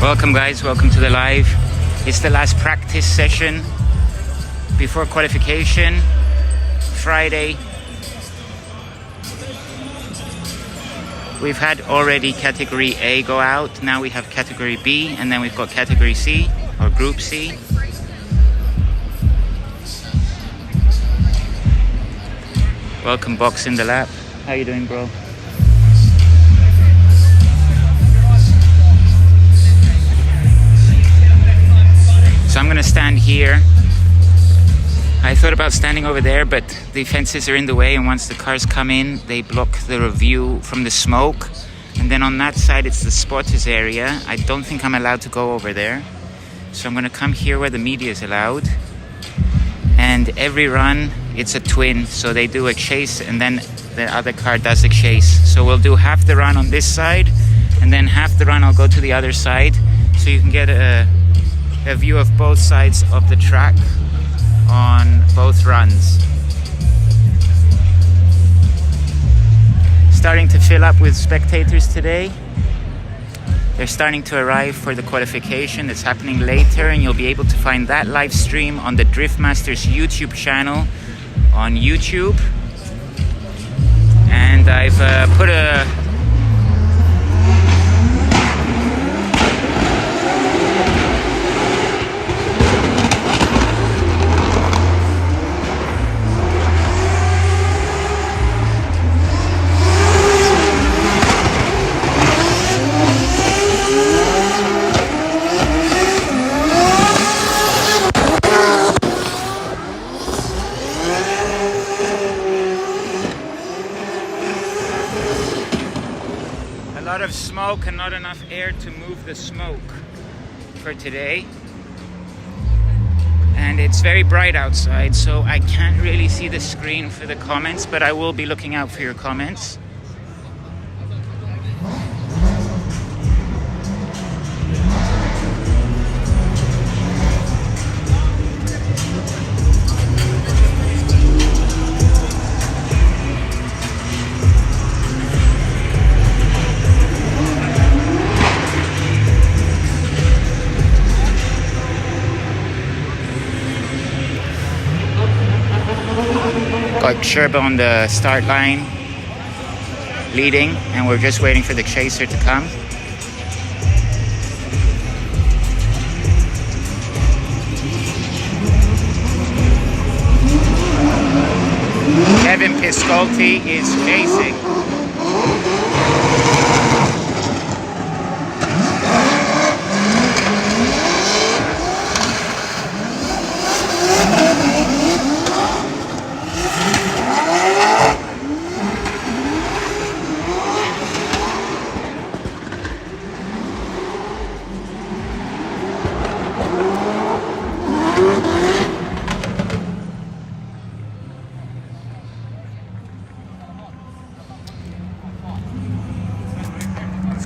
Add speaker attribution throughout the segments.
Speaker 1: Welcome guys, welcome to the live. It's the last practice session before qualification, Friday. We've had already category A go out, now we have category B, and then we've got category C, or group C. Welcome Box in the Lap. How you doing, bro? So I'm gonna stand here. I thought about standing over there, but the fences are in the way, and once the cars come in, they block the view from the smoke. And then on that side, it's the spotters area. I don't think I'm allowed to go over there. So I'm gonna come here where the media is allowed. And every run, it's a twin. So they do a chase, and then the other car does a chase. So we'll do half the run on this side, and then half the run I'll go to the other side. So you can get a view of both sides of the track on both runs. Starting to fill up with spectators today. They're starting to arrive for the qualification. It's happening later, and you'll be able to find that live stream on the DriftMasters YouTube channel on YouTube. And I've put a lot of smoke and not enough air to move the smoke for today. And it's very bright outside, so I can't really see the screen for the comments, but I will be looking out for your comments. Got Sherba on the start line, leading, and we're just waiting for the chaser to come. Kevin Piscolti is chasing.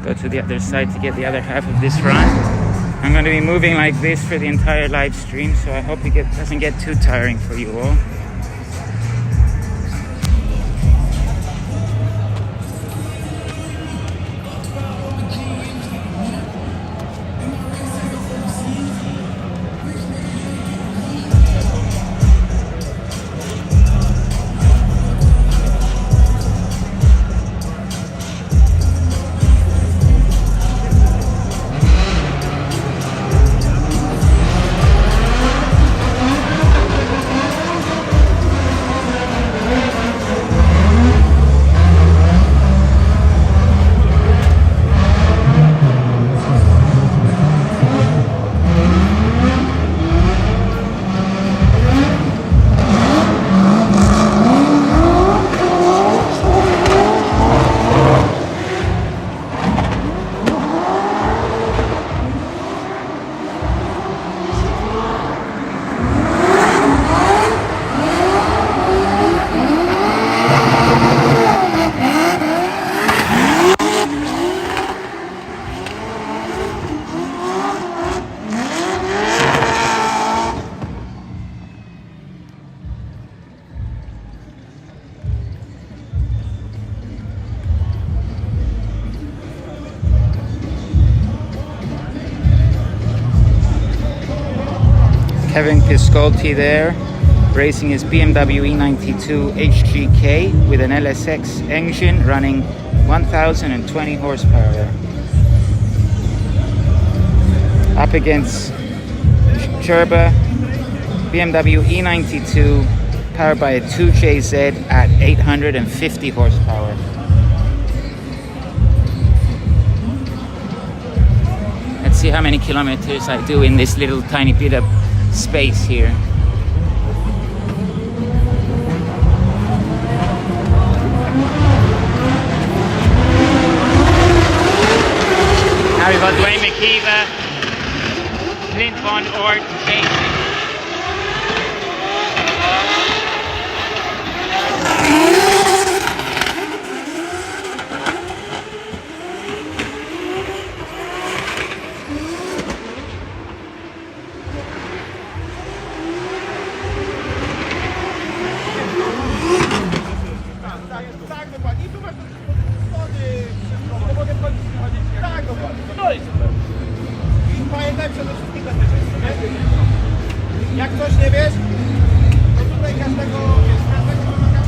Speaker 1: Go to the other side to get the other half of this run. I'm going to be moving like this for the entire live stream, so I hope it doesn't get too tiring for you all. Kevin Piscolti there, racing his BMW E92 HGK with an LSX engine running 1020 horsepower. Up against Gerba BMW E92 powered by a 2JZ at 850 horsepower. Let's see how many kilometers I do in this little tiny bit of space here. Now we've got Dwayne McKeever, Clint Von Ort chasing.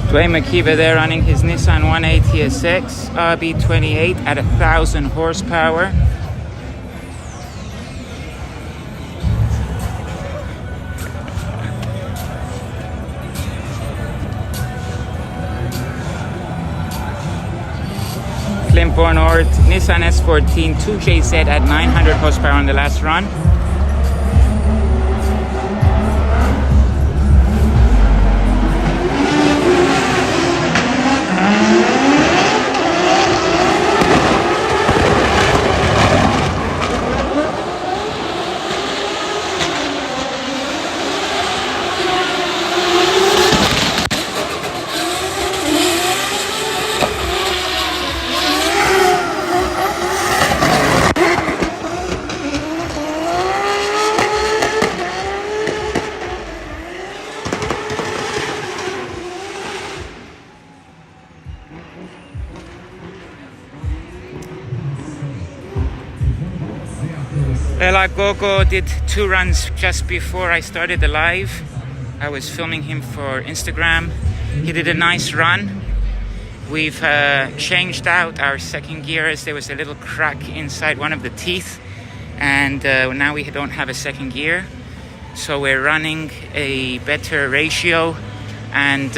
Speaker 1: Dwayne McKeever there running his Nissan 180SX RB28 at 1000 horsepower. Clint Von Ort, Nissan S14 2JZ at 900 horsepower on the last run. Ela Gogo did 2 runs just before I started the live. I was filming him for Instagram. He did a nice run. We've changed out our second gear as there was a little crack inside one of the teeth, and now we don't have a second gear, so we're running a better ratio, and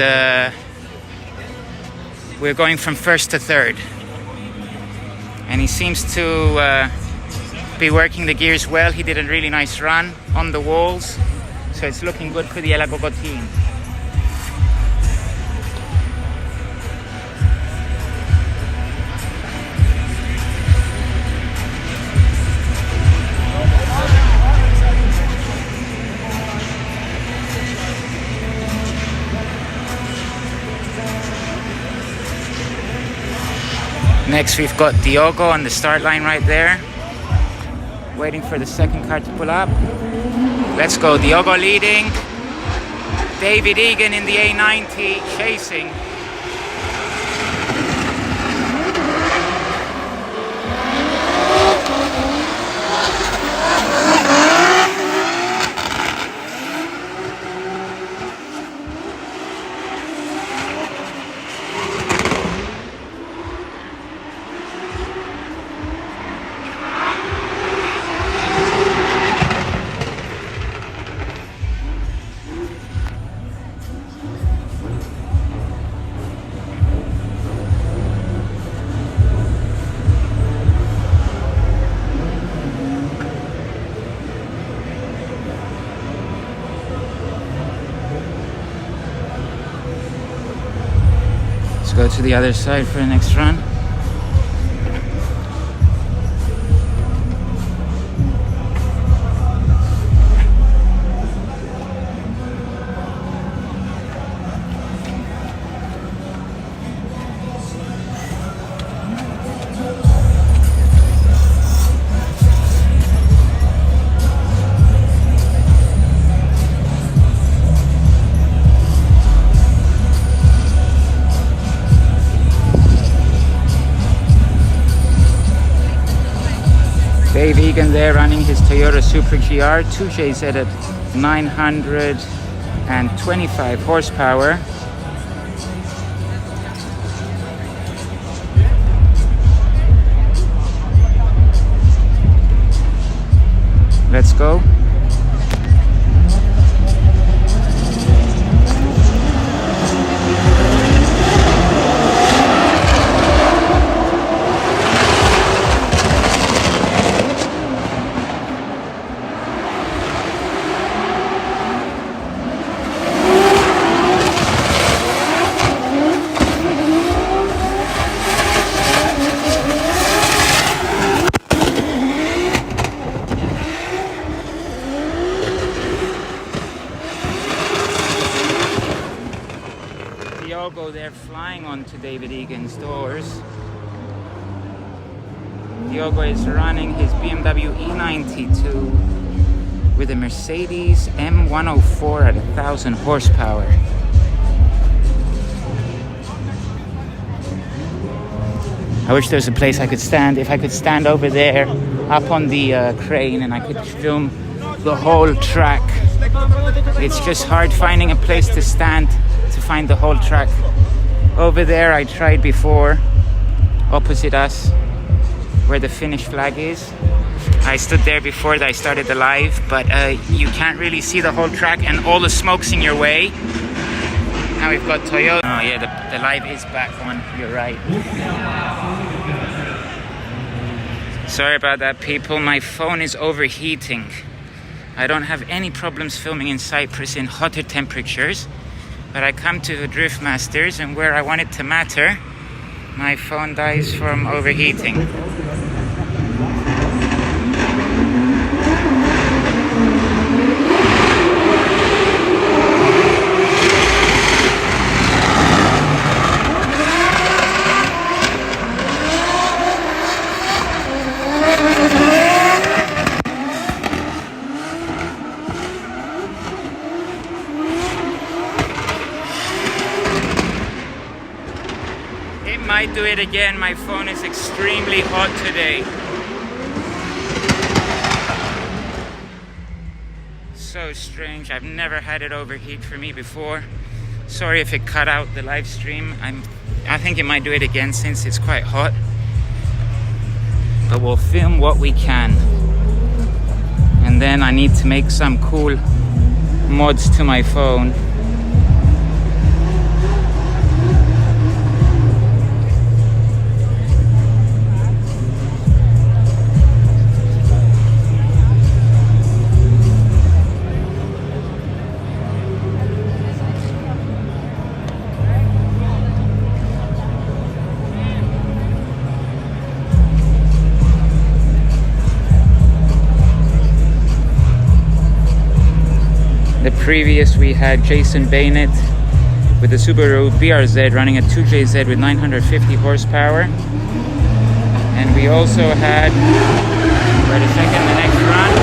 Speaker 1: we're going from first to third, and he seems to be working the gears well. He did a really nice run on the walls, so it's looking good for the Ela Gogo team. Next we've got Diogo on the start line right there, waiting for the second car to pull up. Let's go, Diogo leading, David Egan in the A90 chasing. Go to the other side for the next run. Dave Egan there running his Toyota Supra GR 2JZ at 925 horsepower. Let's go. Diogo there flying onto David Egan's doors. Diogo is running his BMW E92 with a Mercedes M104 at 1,000 horsepower. I wish there was a place I could stand. If I could stand over there up on the crane and I could film the whole track. It's just hard finding a place to stand to find the whole track. Over there I tried before, opposite us, where the Finnish flag is. I stood there before I started the live, but you can't really see the whole track and all the smoke's in your way. Now we've got Toyota. Oh yeah, the live is back on, you're right. Sorry about that, people. My phone is overheating. I don't have any problems filming in Cyprus in hotter temperatures, but I come to the DriftMasters and where I want it to matter, my phone dies from overheating. Might do it again. My phone is extremely hot today. So strange. I've never had it overheat for me before. Sorry if it cut out the live stream. I think it might do it again since it's quite hot. But we'll film what we can. And then I need to make some cool mods to my phone. Previous we had Jason Bennett with the Subaru BRZ running a 2JZ with 950 horsepower, and we also had, wait a second, the next run.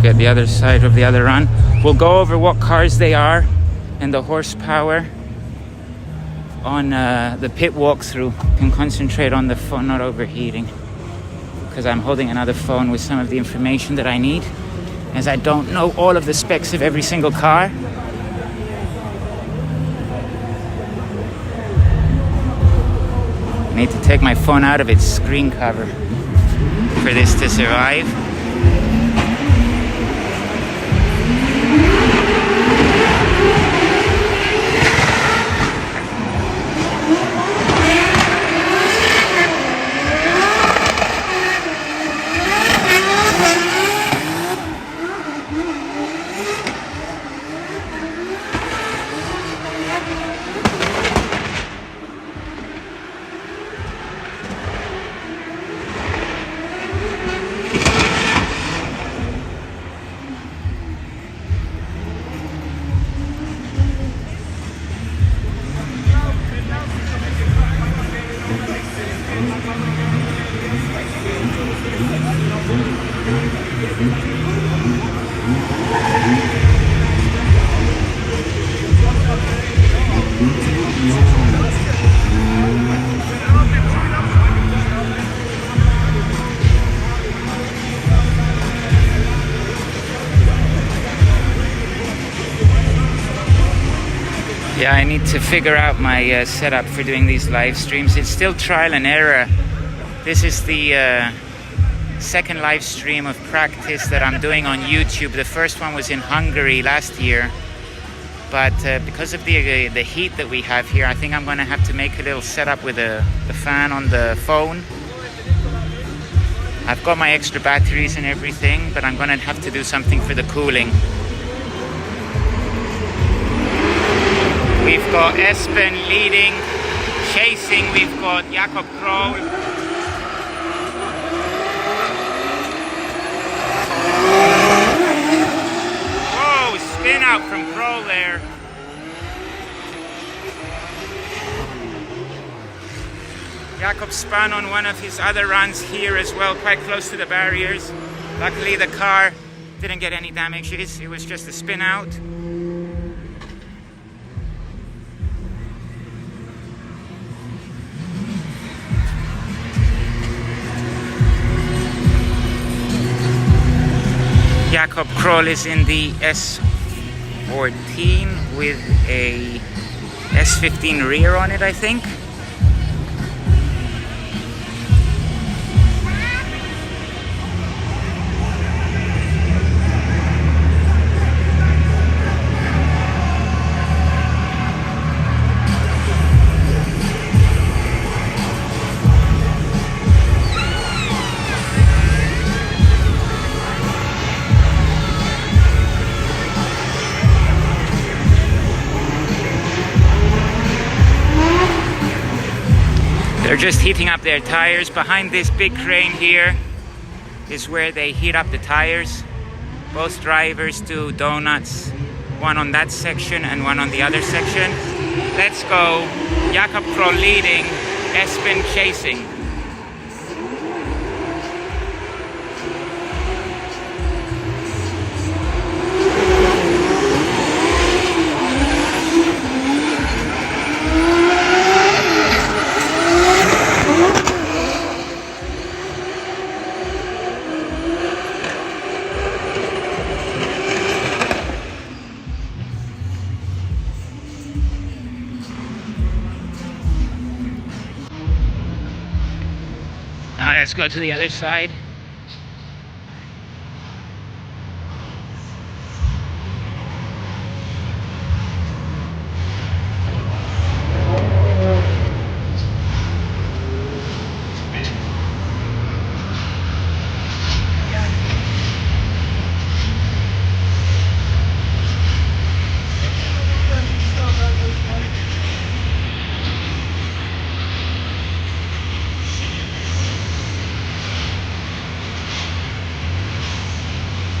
Speaker 1: At the other side of the other run. We'll go over what cars they are and the horsepower on the pit walkthrough. Can concentrate on the phone not overheating because I'm holding another phone with some of the information that I need, as I don't know all of the specs of every single car. I need to take my phone out of its screen cover for this to survive. Yeah, I need to figure out my setup for doing these live streams. It's still trial and error. This is the second live stream of practice that I'm doing on YouTube. The first one was in Hungary last year, but because of the heat that we have here, I think I'm going to have to make a little setup with the fan on the phone. I've got my extra batteries and everything, but I'm going to have to do something for the cooling. We've got Espen leading, chasing, we've got Jakob Kroll. Whoa, spin out from Kroll there. Jakob spun on one of his other runs here as well, quite close to the barriers. Luckily the car didn't get any damages, it was just a spin out. Jakob Kroll is in the S14 with a S15 rear on it, I think. They're just heating up their tires. Behind this big crane here is where they heat up the tires. Both drivers do donuts, one on that section and one on the other section. Let's go. Jakob Kroll leading, Espen chasing. Let's go to the other side.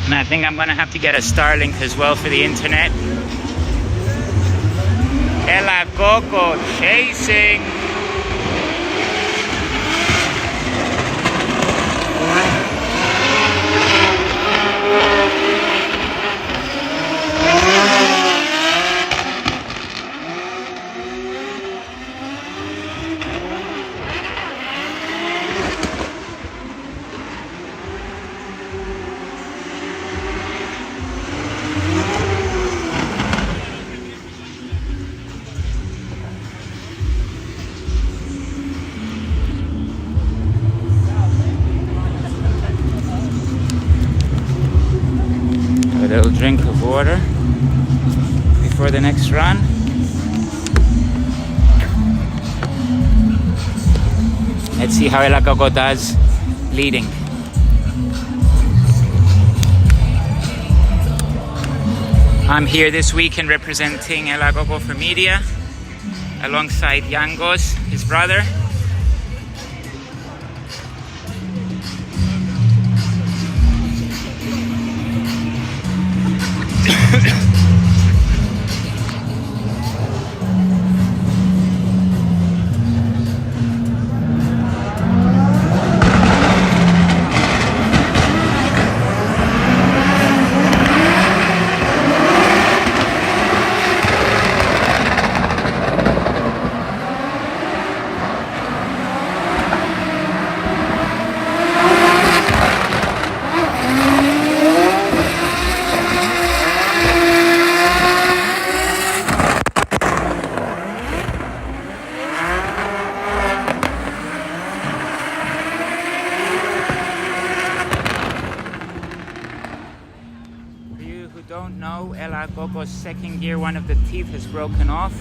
Speaker 1: And I think I'm going to have to get a Starlink as well for the internet. Ella Coco chasing. A little drink of water before the next run. Let's see how Ella Coco does leading. I'm here this weekend representing Ella Coco for media alongside Yangos, his brother. don't know, El Agogo's second gear, one of the teeth has broken off.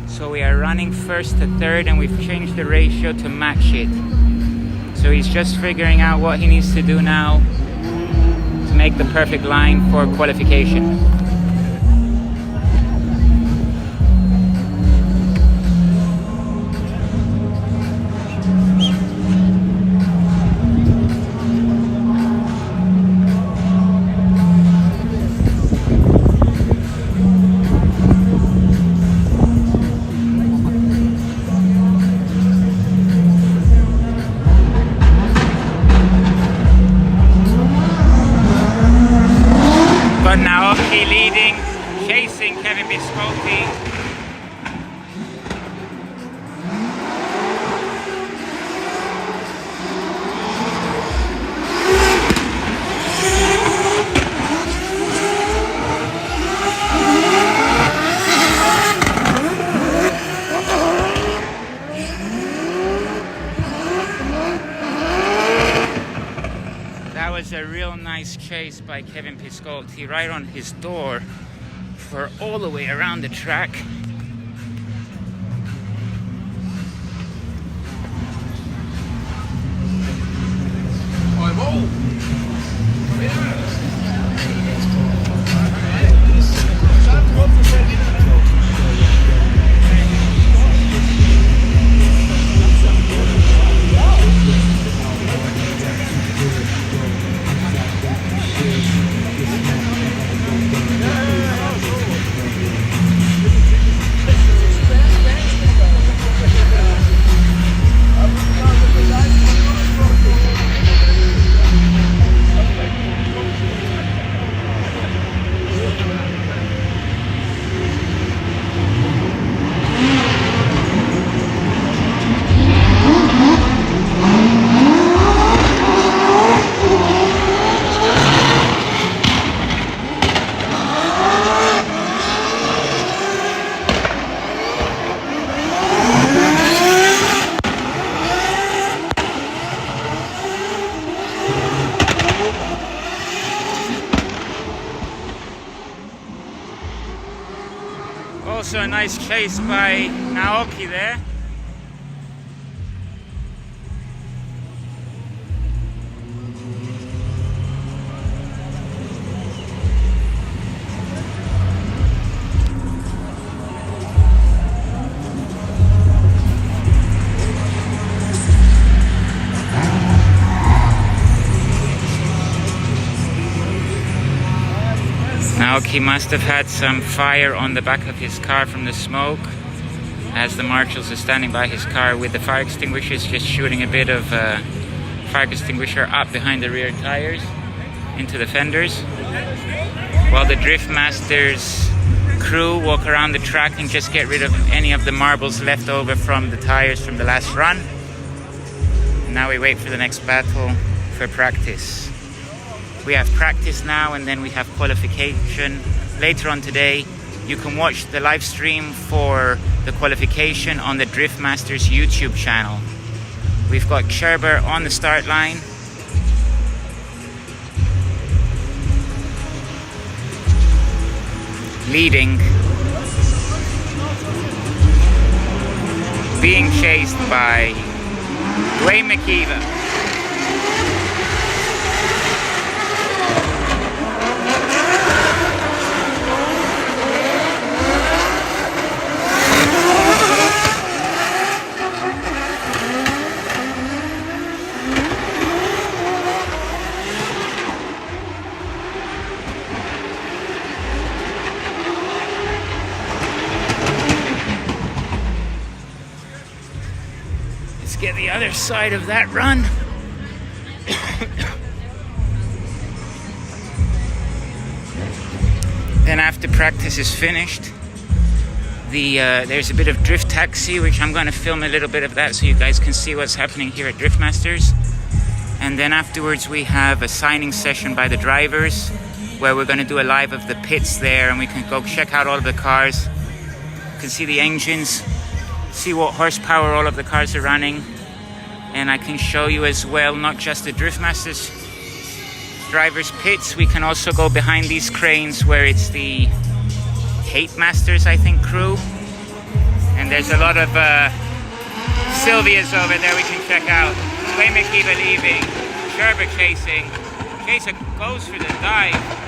Speaker 1: So we are running first to third, and we've changed the ratio to match it. So he's just figuring out what he needs to do now to make the perfect line for qualification. Leading, chasing Kevin Biscotti. That was a real nice chase by Kevin Piscotti, right on his door for all the way around the track. Also a nice chase by Naoki there. Naoki must have had some fire on the back of his car from the smoke, as the marshals are standing by his car with the fire extinguishers, just shooting a bit of fire extinguisher up behind the rear tires into the fenders, while the DriftMasters crew walk around the track and just get rid of any of the marbles left over from the tires from the last run. And now we wait for the next battle for practice. We have practice now, and then we have qualification later on today. You can watch the live stream for the qualification on the DriftMasters YouTube channel. We've got Scherber on the start line. Leading. Being chased by Dwayne McKeever. Get the other side of that run. Then after practice is finished, there's a bit of drift taxi, which I'm going to film a little bit of that so you guys can see what's happening here at DriftMasters. And then afterwards we have a signing session by the drivers, where we're going to do a live of the pits there, and we can go check out all of the cars. You can see the engines, see what horsepower all of the cars are running, and I can show you as well not just the DriftMasters driver's pits. We can also go behind these cranes where it's the DriftMasters, I think, crew. And there's a lot of Sylvias over there we can check out. Sway McKeever leaving, Sherber chasing. Chaser goes for the dive.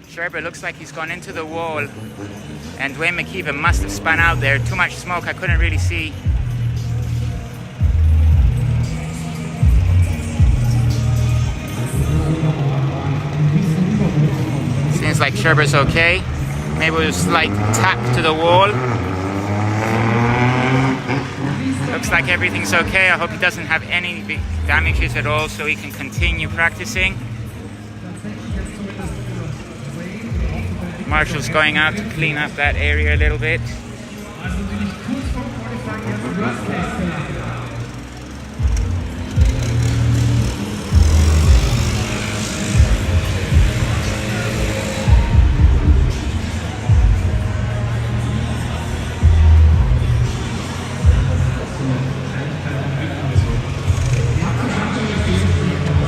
Speaker 1: Sherber looks like he's gone into the wall, and Dwayne McKeever must have spun out there. Too much smoke, I couldn't really see. Seems like Sherber's okay. Maybe it was a slight tap to the wall. Looks like everything's okay. I hope he doesn't have any big damages at all, so he can continue practicing. Marshall's going out to clean up that area a little bit.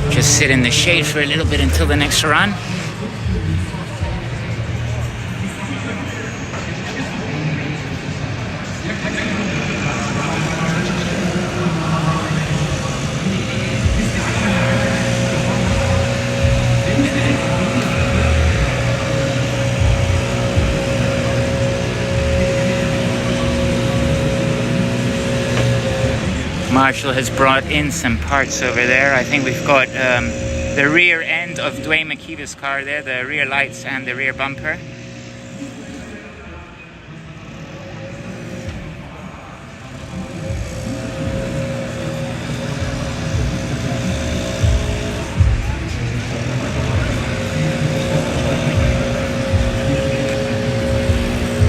Speaker 1: Just sit in the shade for a little bit until the next run. Marshall has brought in some parts over there. I think we've got the rear end of Dwayne McKeever's car there, the rear lights and the rear bumper.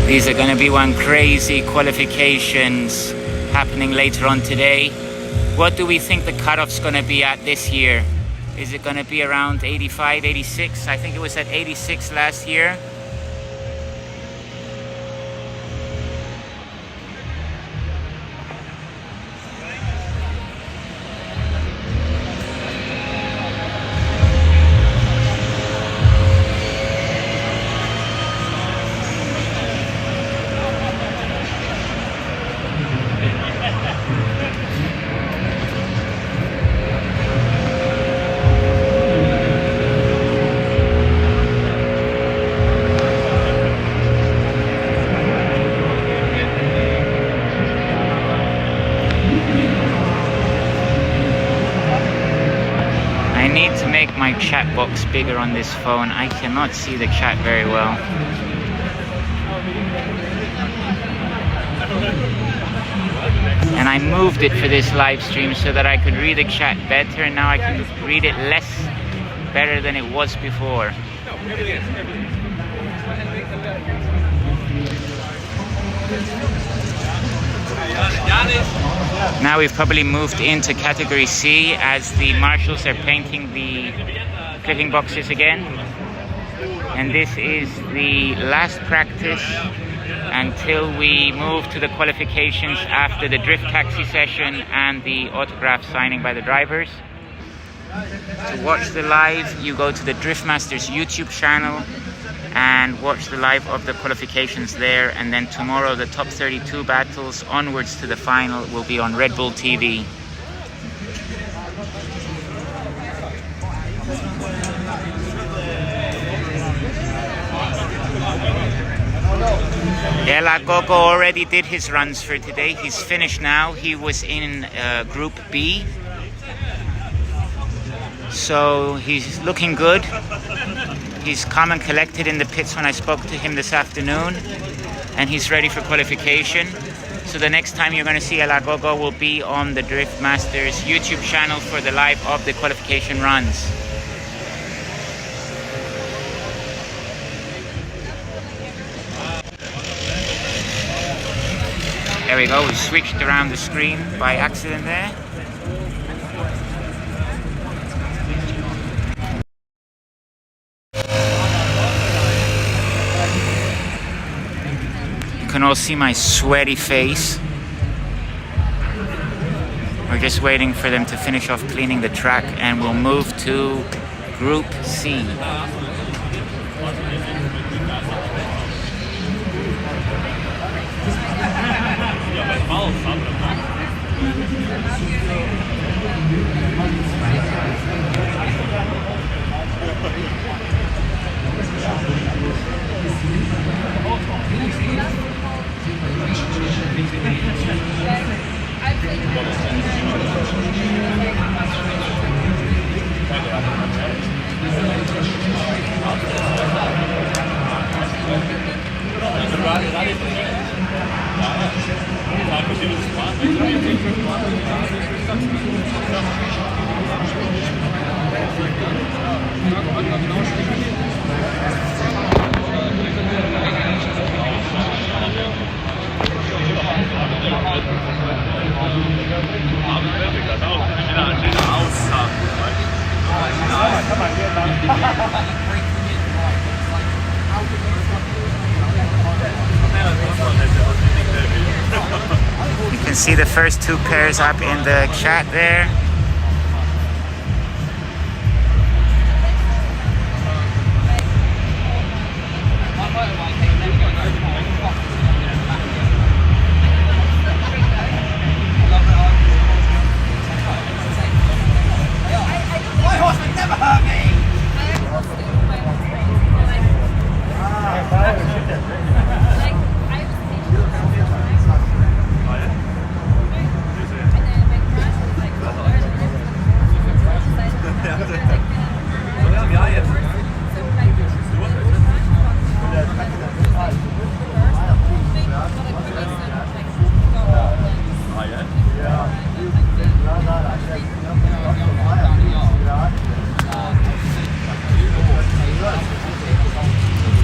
Speaker 1: These are going to be one crazy qualifications happening later on today. What do we think the cutoff's going to be at this year? Is it going to be around 85, 86? I think it was at 86 last year. My chat box bigger on this phone. I cannot see the chat very well. And I moved it for this live stream so that I could read the chat better, and now I can read it less better than it was before. Now we've probably moved into category C as the marshals are painting the clipping boxes again. And this is the last practice until we move to the qualifications after the drift taxi session and the autograph signing by the drivers. To watch the live, you go to the DriftMasters YouTube channel and watch the live of the qualifications there, and then tomorrow the top 32 battles onwards to the final will be on Red Bull TV. Ela Gogo already did his runs for today. He's finished now. He was in Group B. So he's looking good. He's calm and collected in the pits when I spoke to him this afternoon, and he's ready for qualification. So the next time you're going to see El Agogo will be on the DriftMasters YouTube channel for the live of the qualification runs. There we go, we switched around the screen by accident there. You can all see my sweaty face. We're just waiting for them to finish off cleaning the track and we'll move to Group C. You can see the first two pairs up in the chat there.
Speaker 2: My horse would never hurt me!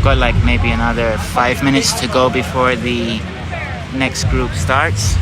Speaker 1: We've got like maybe another 5 minutes to go before the next group starts.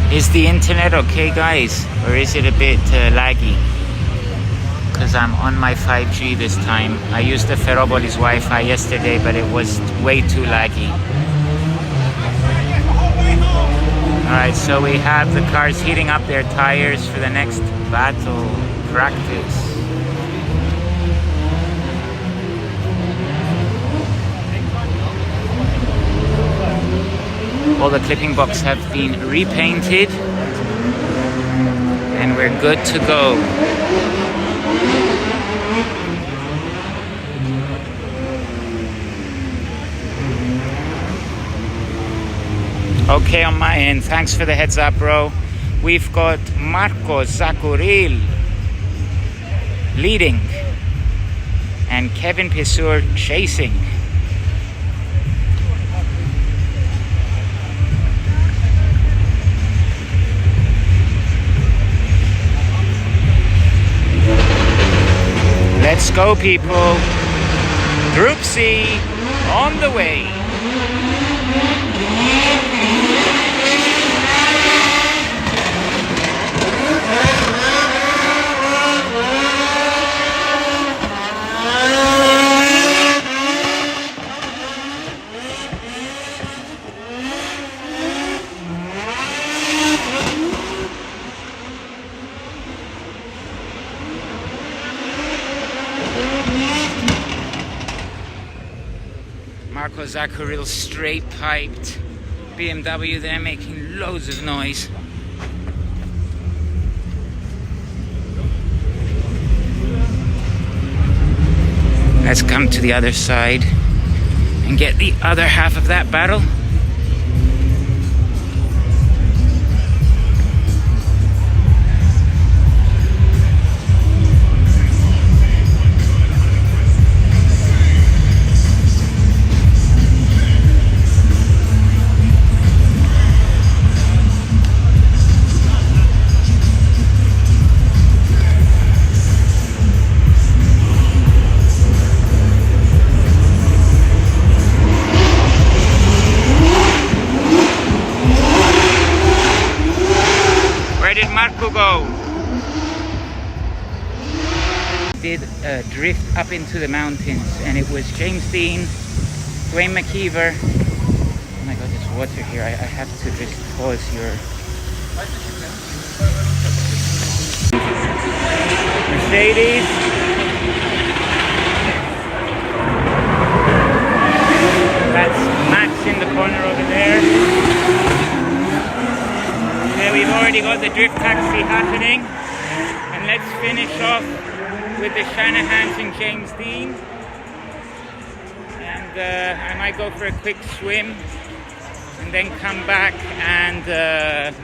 Speaker 1: Is the internet okay, guys? Or is it a bit laggy? Because I'm on my 5G this time. I used the Ferropolis Wi-Fi yesterday, but it was way too laggy. Alright, so we have the cars heating up their tires for the next battle practice. All the clipping boxes have been repainted and we're good to go. Okay, on my end, thanks for the heads up, bro. We've got Marcos Zakuril leading. and Kevin Pissur chasing. Let's go, people. Group C on the way. Marco Zaccaril straight piped. BMW there making loads of noise. Let's come to the other side and get the other half of that battle. Did a drift up into the mountains, and it was James Dean, Dwayne McKeever. Oh my god, there's water here. I have to just pause your Mercedes. That's Max in the corner over there. There we've already got the drift taxi happening, and let's finish off with the Shanahans and James Dean. And I might go for a quick swim and then come back and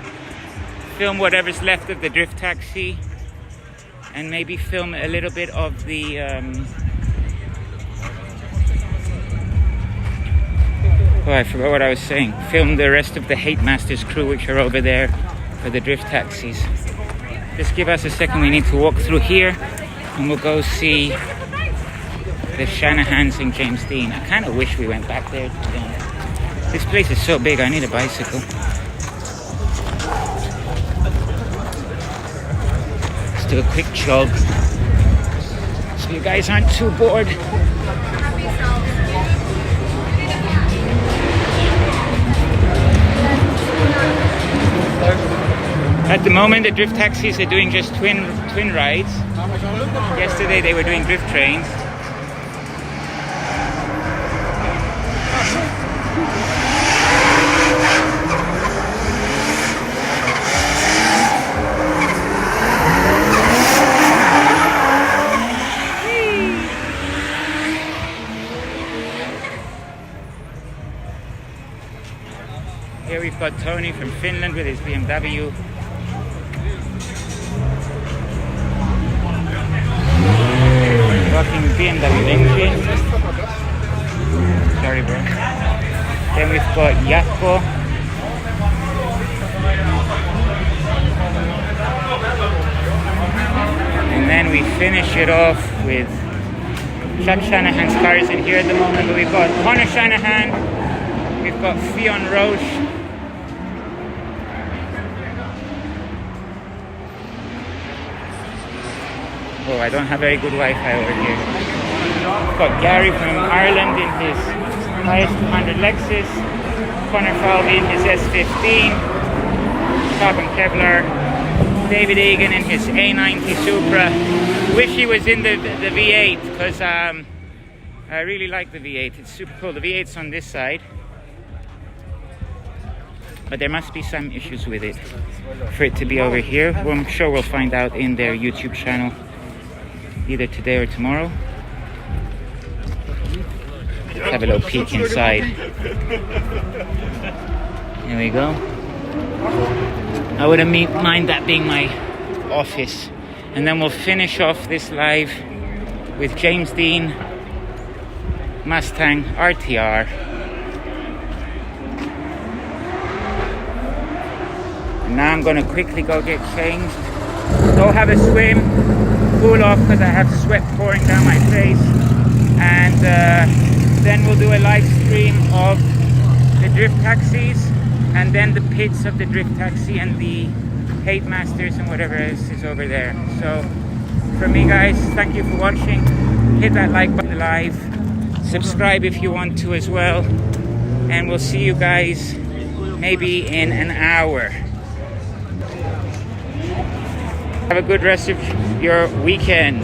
Speaker 1: film whatever's left of the drift taxi, and maybe film a little bit of the oh, I forgot what I was saying. Film the rest of the DriftMasters crew, which are over there for the drift taxis. Just give us a second, we need to walk through here and we'll go see the Shanahans and James Dean. I kind of wish we went back there. This place is so big, I need a bicycle. Let's do a quick jog so you guys aren't too bored. At the moment, the drift taxis are doing just twin rides. Yesterday they were doing drift trains. Here we've got Tony from Finland with his BMW. Rocking BMW engine. Sorry, bro. Then we've got Jaakko. And then we finish it off with Chuck Shanahan's car is in here at the moment, but we've got Connor Shanahan, we've got Fionn Roche. Oh, I don't have very good Wi-Fi over here. We've got Gary from Ireland in his IS200 Lexus, Connor Falvey in his S15, Carbon Kevlar, David Egan in his A90 Supra. Wish he was in the V8 because I really like the V8. It's super cool. The V8's on this side, but there must be some issues with it for it to be over here. Well, I'm sure we'll find out in their YouTube channel either today or tomorrow. Let's have a little peek inside. Here we go. I wouldn't mind that being my office. And then we'll finish off this live with James Dean Mustang RTR. And now I'm going to quickly go get changed, go have a swim, cool off because I have sweat pouring down my face, and then we'll do a live stream of the drift taxis and then the pits of the drift taxi and the Hate Masters and whatever else is over there. So for me, guys, thank you for watching. Hit that like button live, subscribe if you want to as well, and we'll see you guys maybe in an hour. Have a good rest of your weekend.